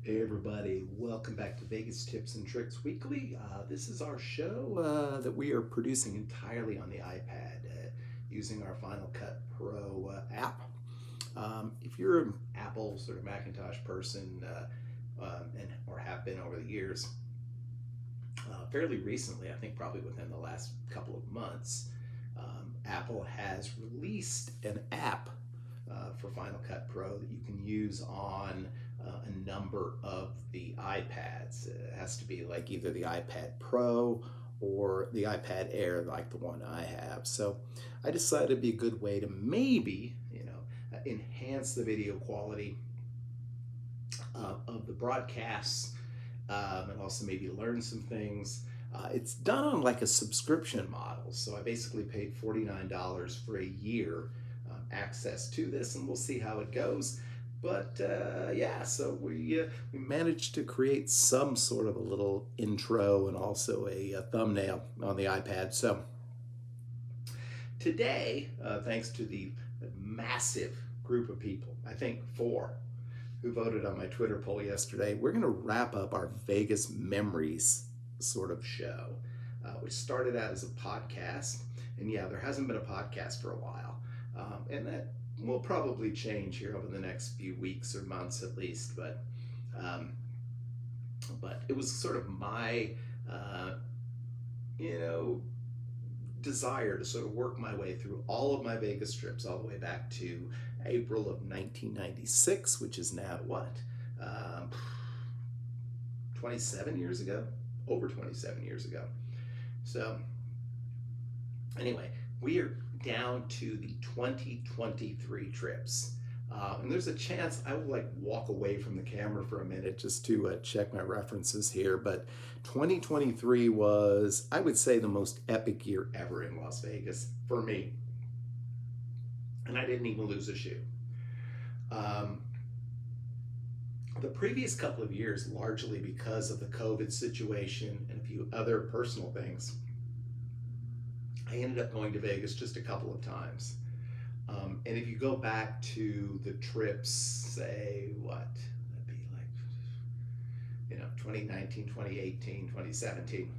Hey everybody, welcome back to Vegas Tips and Tricks Weekly. This is our show that we are producing entirely on the iPad using our Final Cut Pro app. If you're an Apple sort of Macintosh person or have been over the years, fairly recently, I think probably within the last couple of months, Apple has released an app for Final Cut Pro that you can use on a number of the iPads. It has to be like either the iPad Pro or the iPad Air, like the one I have. So I decided it'd be a good way to maybe, enhance the video quality of the broadcasts and also maybe learn some things. It's done on like a subscription model. So I basically paid $49 for a year access to this, and we'll see how it goes. But yeah, so we managed to create some sort of a little intro and also a thumbnail on the iPad. So today, thanks to the massive group of people, I think four, who voted on my Twitter poll yesterday, we're going to wrap up our Vegas Memories sort of show, which started out as a podcast. And yeah, there hasn't been a podcast for a while. And that will probably change here over the next few weeks or months at least. But it was sort of my, you know, desire to sort of work my way through all of my Vegas trips all the way back to April of 1996, which is now what? 27 years ago? Over 27 years ago. So anyway, we are down to the 2023 trips. And there's a chance I will like walk away from the camera for a minute just to check my references here. But 2023 was, I would say, the most epic year ever in Las Vegas for me. And I didn't even lose a shoe. The previous couple of years, largely because of the COVID situation and a few other personal things, I ended up going to Vegas just a couple of times. And if you go back to the trips, say, what? That'd be like, 2019, 2018, 2017.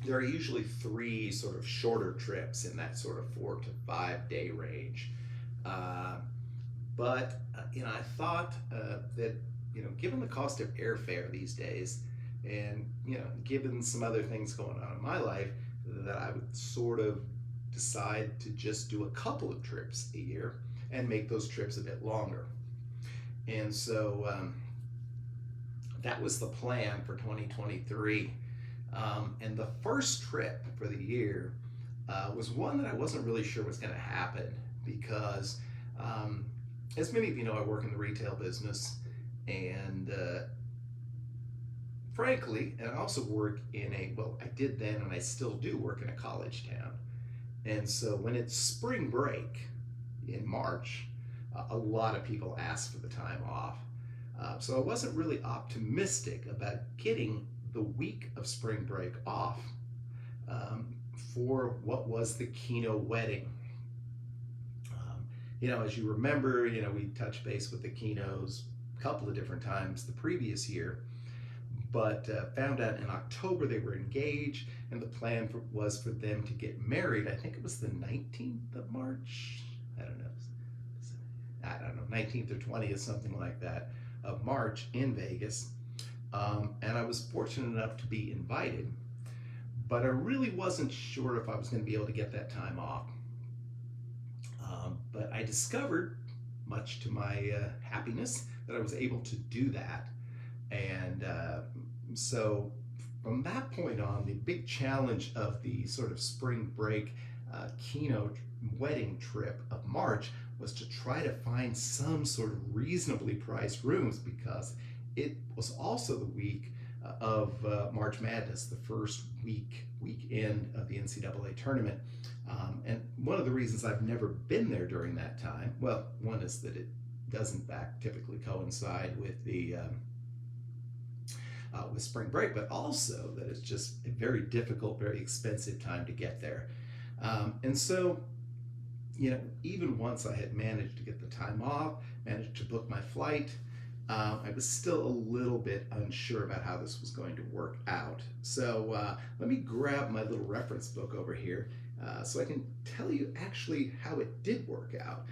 There are usually three sort of shorter trips in that sort of 4 to 5 day range. But I thought that, given the cost of airfare these days and, given some other things going on in my life, that I would sort of decide to just do a couple of trips a year and make those trips a bit longer. And so that was the plan for 2023. And the first trip for the year was one that I wasn't really sure was going to happen because, as many of you know, I work in the retail business, and frankly, and I also work in I did then and I still do work in a college town. And so when it's spring break in March, a lot of people ask for the time off. So I wasn't really optimistic about getting the week of spring break off for what was the Keno wedding. As you remember, we touched base with the Kenos a couple of different times the previous year, but found out in October they were engaged, and the plan was for them to get married. I think it was the 19th of March. I don't know, 19th or 20th, something like that, of March in Vegas. And I was fortunate enough to be invited, but I really wasn't sure if I was going to be able to get that time off. But I discovered, much to my happiness, that I was able to do that. And so from that point on, the big challenge of the sort of spring break Keno wedding trip of March was to try to find some sort of reasonably priced rooms, because it was also the week of March Madness, the first weekend of the NCAA tournament. And one of the reasons I've never been there during that time, well, one is that it does in fact typically coincide with the with spring break, but also that it's just a very difficult, very expensive time to get there. And so, even once I had managed to get the time off, managed to book my flight, I was still a little bit unsure about how this was going to work out. So let me grab my little reference book over here so I can tell you actually how it did work out.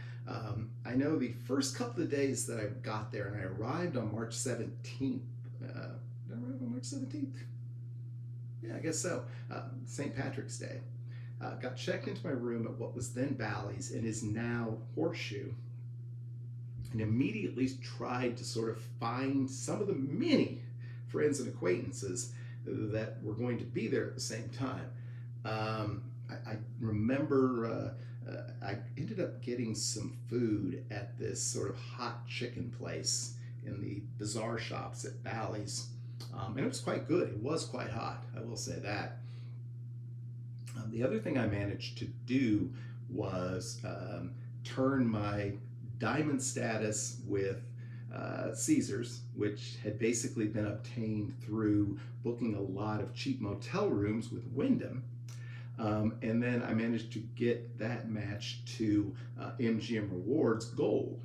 I know the first couple of days that I got there, and I arrived on March 17th. Did I arrive on March 17th? Yeah, I guess so. St. Patrick's Day. Got checked into my room at what was then Bally's and is now Horseshoe, and immediately tried to sort of find some of the many friends and acquaintances that were going to be there at the same time. I remember I ended up getting some food at this sort of hot chicken place in the bazaar shops at Bally's. And it was quite good. It was quite hot, I will say that. The other thing I managed to do was turn my diamond status with Caesars, which had basically been obtained through booking a lot of cheap motel rooms with Wyndham. And then I managed to get that matched to MGM Rewards Gold,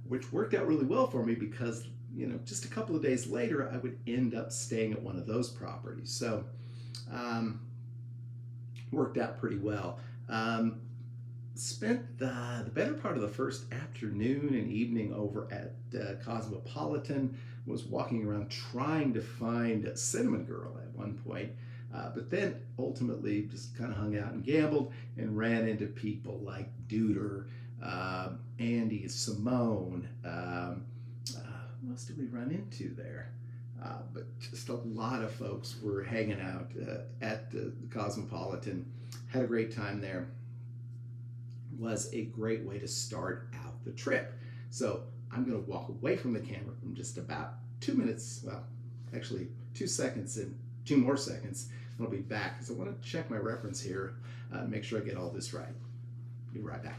which worked out really well for me because, you know, just a couple of days later, I would end up staying at one of those properties. So, worked out pretty well. Spent the better part of the first afternoon and evening over at Cosmopolitan. Was walking around trying to find a Cinnamon Girl at one point, but then ultimately just kind of hung out and gambled and ran into people like Duder, Andy, Simone. Who else did we run into there? But just a lot of folks were hanging out at the Cosmopolitan. Had a great time there. Was a great way to start out the trip. So I'm going to walk away from the camera from just about 2 minutes, well, actually 2 seconds and 2 more seconds, and I'll be back because I want to check my reference here and make sure I get all this right. Be right back.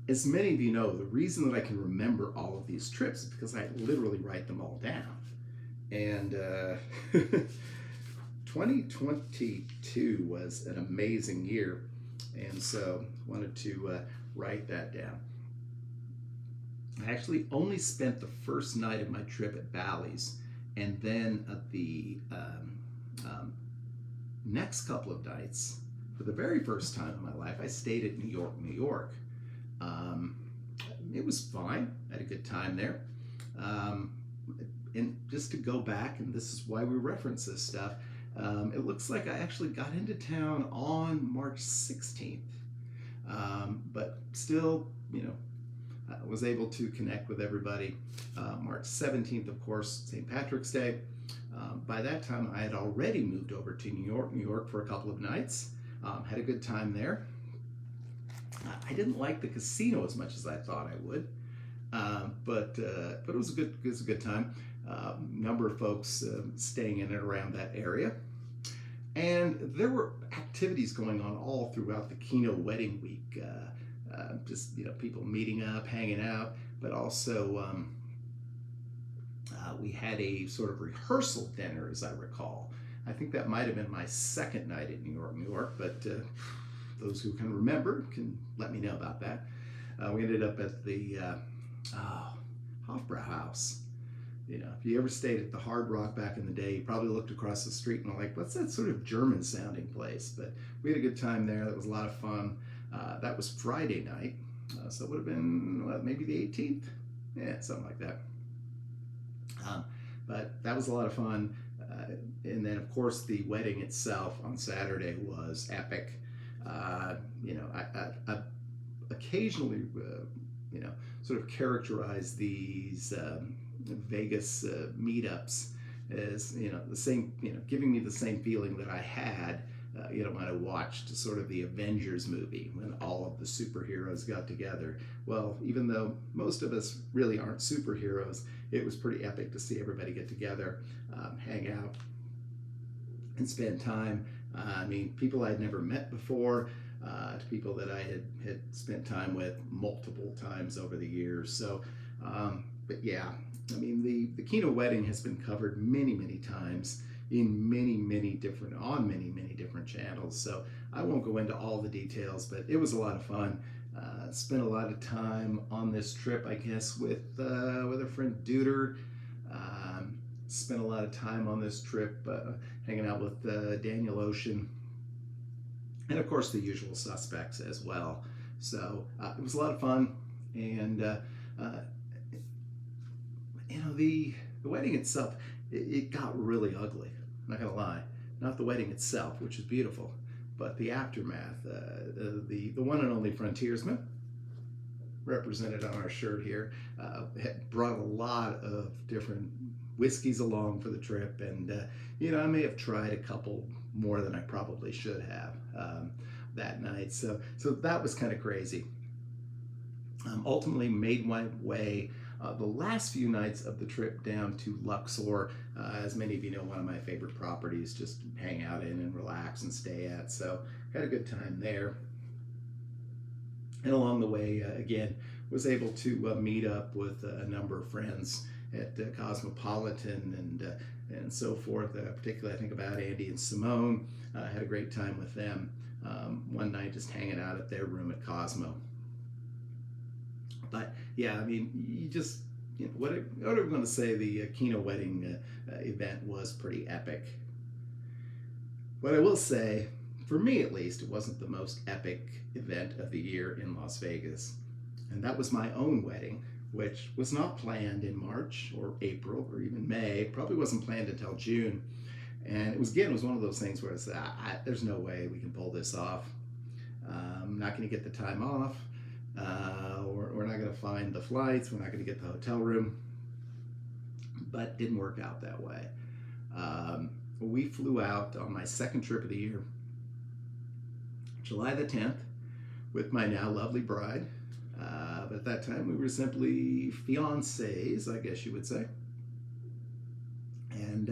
As many of you know, the reason that I can remember all of these trips is because I literally write them all down. And 2022 was an amazing year, and so wanted to write that down. I actually only spent the first night of my trip at Bally's, and then at the next couple of nights, for the very first time in my life, I stayed at New York, New York. It was fine. I had a good time there. And just to go back, and this is why we reference this stuff, it looks like I actually got into town on March 16th. But still, you know, I was able to connect with everybody. March 17th, of course, St. Patrick's Day. By that time, I had already moved over to New York for a couple of nights. Had a good time there. I didn't like the casino as much as I thought I would, but it was a good time. Number of folks staying in and around that area, and there were activities going on all throughout the Keno wedding week. Just, you know, people meeting up, hanging out, but also we had a sort of rehearsal dinner, as I recall. I think that might have been my second night at New York, but those who can remember can let me know about that. We ended up at the Hofbrauhaus. You know, if you ever stayed at the Hard Rock back in the day, you probably looked across the street and were like, what's that sort of German-sounding place? But we had a good time there. That was a lot of fun. That was Friday night, so it would have been maybe the 18th? Yeah, something like that. But that was a lot of fun. And then, of course, the wedding itself on Saturday was epic. You know, I occasionally, you know, sort of characterize these Vegas meetups as, you know, the same, you know, giving me the same feeling that I had, you know, when I watched sort of the Avengers movie when all of the superheroes got together. Well, even though most of us really aren't superheroes, it was pretty epic to see everybody get together, hang out, and spend time. I mean, people I'd never met before, to people that I had spent time with multiple times over the years. So, but yeah, I mean, the Keno wedding has been covered many, many times. in many different channels. So I won't go into all the details, but it was a lot of fun. Spent a lot of time on this trip, I guess, with our friend Duder. Spent a lot of time on this trip hanging out with Daniel Ocean, and of course the usual suspects as well. So it was a lot of fun, and the wedding itself, it got really ugly. I'm not gonna lie, not the wedding itself, which is beautiful, but the aftermath. The one and only frontiersman, represented on our shirt here, had brought a lot of different whiskeys along for the trip, and I may have tried a couple more than I probably should have that night. So that was kind of crazy. Ultimately made my way the last few nights of the trip down to Luxor. As many of you know, one of my favorite properties, just hang out in and relax and stay at. So had a good time there. And along the way, again, was able to meet up with a number of friends at Cosmopolitan and so forth. Particularly, I think about Andy and Simone. Had a great time with them. One night just hanging out at their room at Cosmo. But yeah, I mean, what are we going to say? The Kino wedding event was pretty epic. What I will say, for me at least, it wasn't the most epic event of the year in Las Vegas. And that was my own wedding, which was not planned in March or April or even May. Probably wasn't planned until June. And it was one of those things where it's there's no way we can pull this off. I'm not going to get the time off. We're not going to find the flights. We're not going to get the hotel room. But it didn't work out that way. We flew out on my second trip of the year, July the 10th, with my now lovely bride. But at that time, we were simply fiancés, I guess you would say. And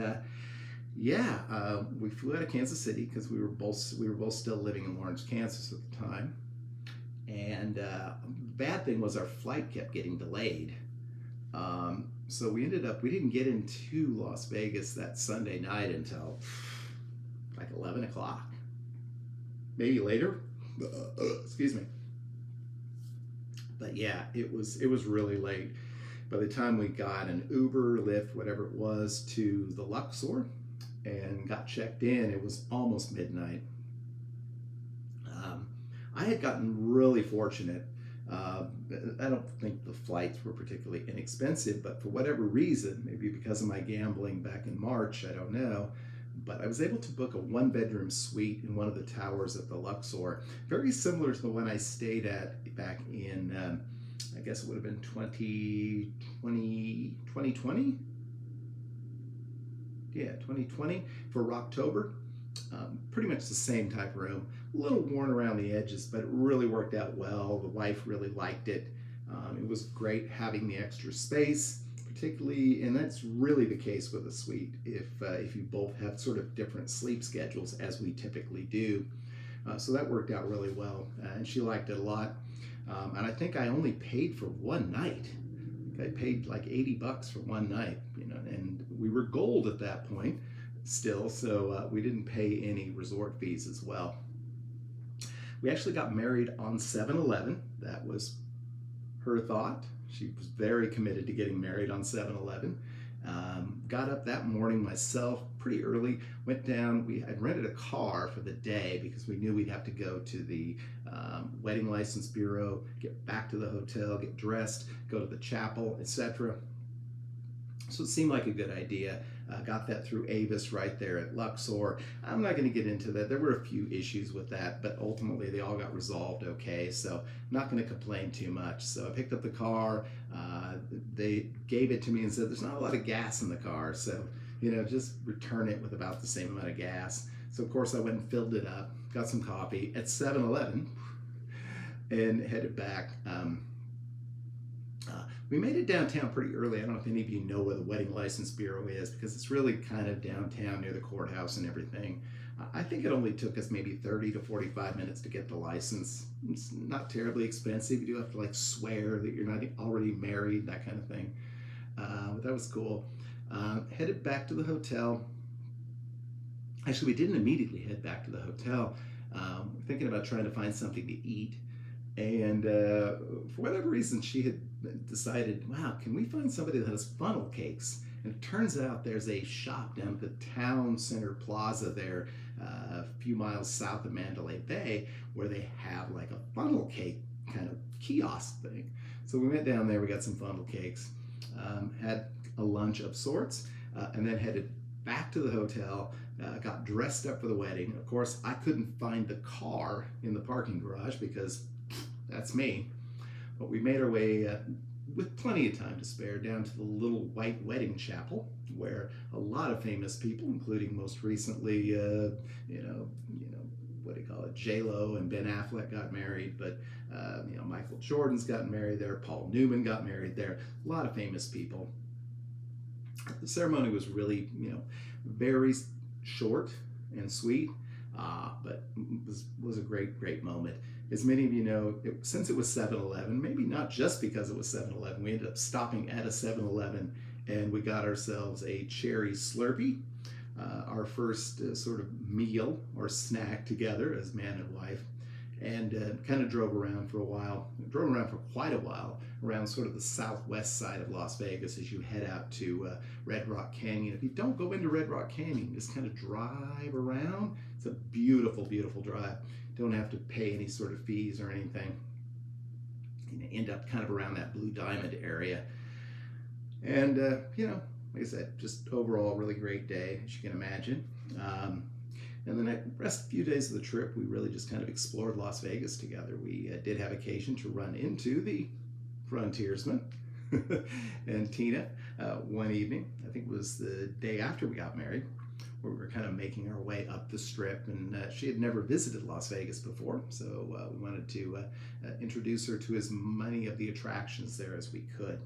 we flew out of Kansas City because we were both still living in Lawrence, Kansas at the time. And the bad thing was our flight kept getting delayed. So we didn't get into Las Vegas that Sunday night until like 11 o'clock, maybe later. Excuse me. But yeah, it was really late. By the time we got an Uber, Lyft, whatever it was, to the Luxor and got checked in, it was almost midnight. I had gotten really fortunate. I don't think the flights were particularly inexpensive, but for whatever reason, maybe because of my gambling back in March, I don't know, but I was able to book a one-bedroom suite in one of the towers at the Luxor, very similar to the one I stayed at back in, I guess it would have been 2020? Yeah, 2020 for Rocktober. Pretty much the same type of room, a little worn around the edges, but it really worked out well. The wife really liked it. It was great having the extra space, particularly, and that's really the case with a suite if you both have sort of different sleep schedules, as we typically do. So that worked out really well, and she liked it a lot. And I think I only paid for one night. I paid like $80 for one night, and we were gold at that point still, so we didn't pay any resort fees as well. We actually got married on 7-Eleven. That was her thought. She was very committed to getting married on 7-Eleven. Got up that morning myself pretty early, went down. I'd rented a car for the day because we knew we'd have to go to the wedding license bureau, get back to the hotel, get dressed, go to the chapel, etc. So it seemed like a good idea. Got that through Avis right there at Luxor. I'm not going to get into that. There were a few issues with that, but ultimately they all got resolved okay. So I'm not going to complain too much. So I picked up the car. They gave it to me and said, there's not a lot of gas in the car. So, just return it with about the same amount of gas. So of course I went and filled it up, got some coffee at 7-Eleven and headed back. We made it downtown pretty early. I don't know if any of you know where the Wedding License Bureau is, because it's really kind of downtown near the courthouse and everything. I think it only took us maybe 30 to 45 minutes to get the license. It's not terribly expensive. You do have to swear that you're not already married, that kind of thing. But that was cool. Headed back to the hotel. Actually, we didn't immediately head back to the hotel. We're thinking about trying to find something to eat. And for whatever reason, she had decided, wow, can we find somebody that has funnel cakes? And it turns out there's a shop down at the town center plaza there, a few miles south of Mandalay Bay, where they have like a funnel cake kind of kiosk thing. So we went down there, we got some funnel cakes, had a lunch of sorts, and then headed back to the hotel. Got dressed up for the wedding. Of course, I couldn't find the car in the parking garage because that's me. But we made our way with plenty of time to spare down to the little white wedding chapel where a lot of famous people, including most recently, what do you call it, J-Lo and Ben Affleck got married, but Michael Jordan's gotten married there, Paul Newman got married there, a lot of famous people. The ceremony was really, very short and sweet, but was a great moment. As many of you know, since it was 7-Eleven, maybe not just because it was 7-Eleven, we ended up stopping at a 7-Eleven and we got ourselves a cherry Slurpee, our first sort of meal or snack together as man and wife, and kind of drove around for quite a while, around sort of the southwest side of Las Vegas as you head out to Red Rock Canyon. If you don't go into Red Rock Canyon, just kind of drive around. It's a beautiful, beautiful drive. Don't have to pay any sort of fees or anything. You end up kind of around that Blue Diamond area. And, like I said, just overall really great day, as you can imagine. And then the rest few days of the trip, we really just kind of explored Las Vegas together. We did have occasion to run into the frontiersman and Tina one evening. I think it was the day after we got married, where we were kind of making our way up the strip, and she had never visited Las Vegas before, so we wanted to introduce her to as many of the attractions there as we could.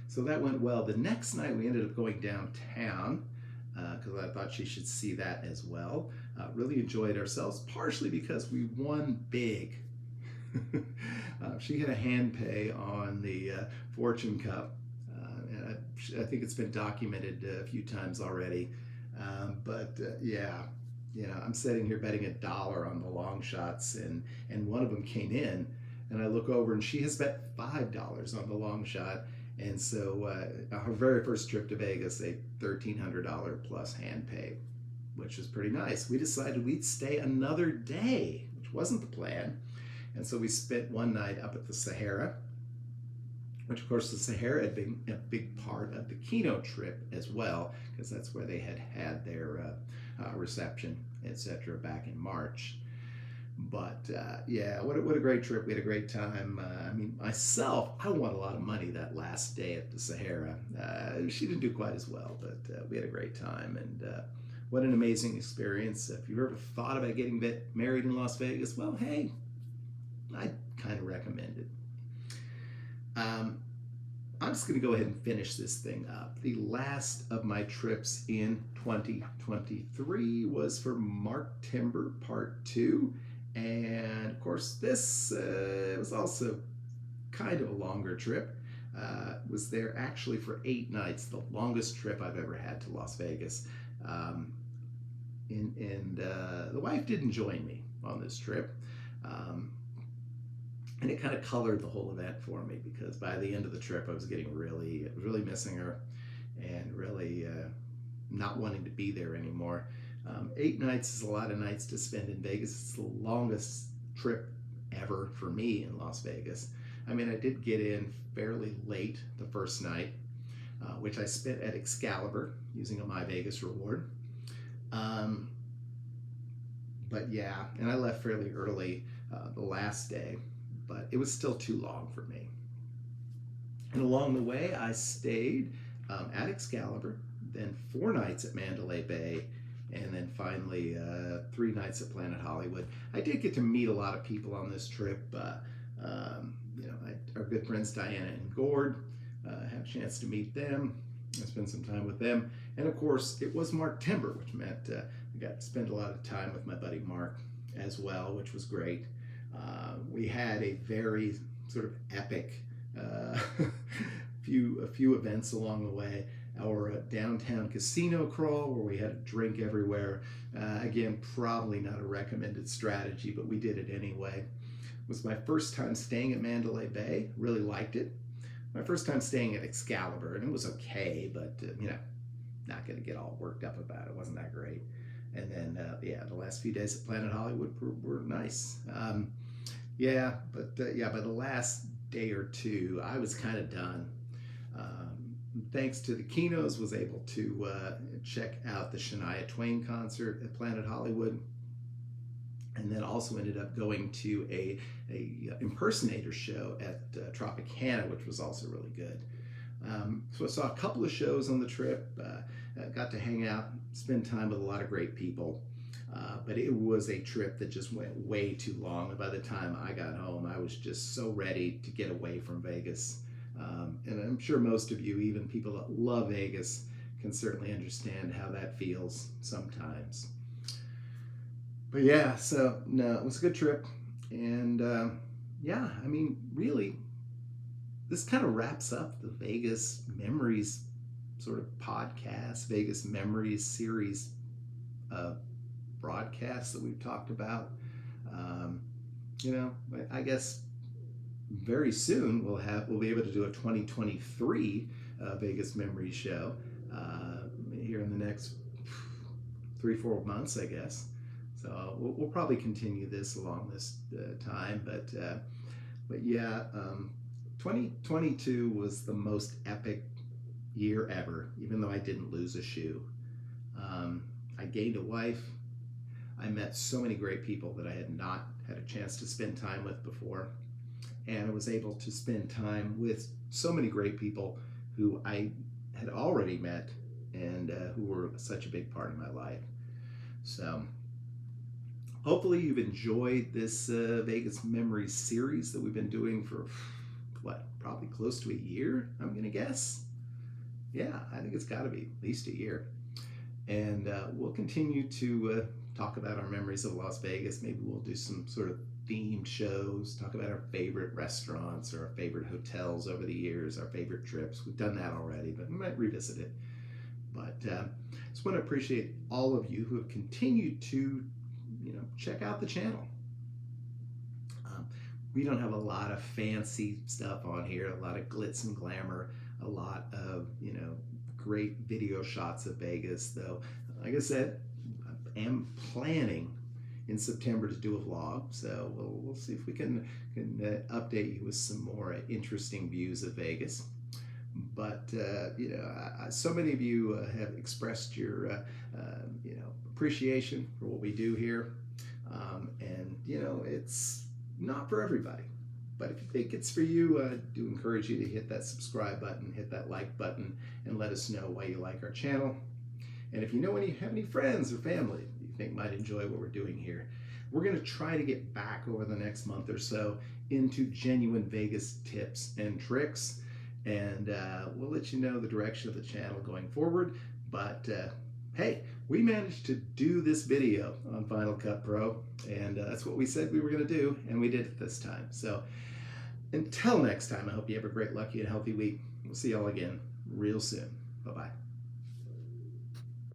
So that went well. The next night we ended up going downtown because I thought she should see that as well. Really enjoyed ourselves, partially because we won big. She had a hand pay on the Fortune Cup. And I think it's been documented a few times already. I'm sitting here betting $1 on the long shots, and one of them came in, and I look over and she has bet $5 on the long shot. And so her very first trip to Vegas, a $1,300 plus hand pay, which was pretty nice. We decided we'd stay another day, which wasn't the plan. And so we spent one night up at the Sahara, which of course the Sahara had been a big part of the keynote trip as well, because that's where they had their reception, etc. back in March. But what a great trip. We had a great time. Myself, I won a lot of money that last day at the Sahara. She didn't do quite as well, but we had a great time. And what an amazing experience. If you've ever thought about getting married in Las Vegas, well, hey, I'd kind of recommend it. I'm just going to go ahead and finish this thing up. The last of my trips in 2023 was for Mark Timber Part 2. And of course, this was also kind of a longer trip. Was there actually for 8 nights, the longest trip I've ever had to Las Vegas. The wife didn't join me on this trip. And it kind of colored the whole event for me, because by the end of the trip, I was getting really missing her and really not wanting to be there anymore. 8 nights is a lot of nights to spend in Vegas. It's the longest trip ever for me in Las Vegas. I did get in fairly late the first night, which I spent at Excalibur using a My Vegas reward. And I left fairly early the last day, but it was still too long for me. And along the way, I stayed at Excalibur, then 4 nights at Mandalay Bay, and then finally 3 nights at Planet Hollywood. I did get to meet a lot of people on this trip. Our good friends Diana and Gord, had a chance to meet them and spend some time with them. And of course, it was Mark Timber, which meant I got to spend a lot of time with my buddy Mark as well, which was great. We had a very sort of epic a few events along the way. our downtown casino crawl where we had a drink everywhere. Again, probably not a recommended strategy, but we did it anyway. It was my first time staying at Mandalay Bay. Really liked it. My first time staying at Excalibur, and it was okay, but not going to get all worked up about it. It wasn't that great. And then, the last few days at Planet Hollywood were nice. But by the last day or two, I was kind of done. Thanks to the Kinos, was able to check out the Shania Twain concert at Planet Hollywood, and then also ended up going to a impersonator show at Tropicana, which was also really good. So I saw a couple of shows on the trip, got to hang out, spend time with a lot of great people, but it was a trip that just went way too long. And by the time I got home, I was just so ready to get away from Vegas. And I'm sure most of you, even people that love Vegas, can certainly understand how that feels sometimes. But so no, it was a good trip. And really, this kind of wraps up the Vegas Memories sort of podcast, Vegas Memories series broadcasts that we've talked about. I guess very soon we'll be able to do a 2023 Vegas Memories show here in the next 3-4 months, I guess. So we'll probably continue this along this time, but 2022 was the most epic year ever, even though I didn't lose a shoe. I gained a wife. I met so many great people that I had not had a chance to spend time with before. And I was able to spend time with so many great people who I had already met and who were such a big part of my life. So hopefully you've enjoyed this Vegas Memories series that we've been doing for, probably close to a year, I'm going to guess. Yeah, I think it's got to be at least a year. And we'll continue to talk about our memories of Las Vegas. Maybe we'll do some sort of themed shows, talk about our favorite restaurants or our favorite hotels over the years, our favorite trips. We've done that already, but we might revisit it. But just want to appreciate all of you who have continued to check out the channel. We don't have a lot of fancy stuff on here, a lot of glitz and glamour, a lot of great video shots of Vegas, though. Like I said, I am planning in September to do a vlog, so we'll see if we can update you with some more interesting views of Vegas. But so many of you have expressed your appreciation for what we do here, and it's not for everybody. But if you think it's for you, I do encourage you to hit that subscribe button, hit that like button, and let us know why you like our channel. And if you have any friends or family you think might enjoy what we're doing here, we're going to try to get back over the next month or so into genuine Vegas tips and tricks. And we'll let you know the direction of the channel going forward. But hey, we managed to do this video on Final Cut Pro, and that's what we said we were going to do, and we did it this time. So until next time, I hope you have a great, lucky, and healthy week. We'll see y'all again real soon. Bye-bye.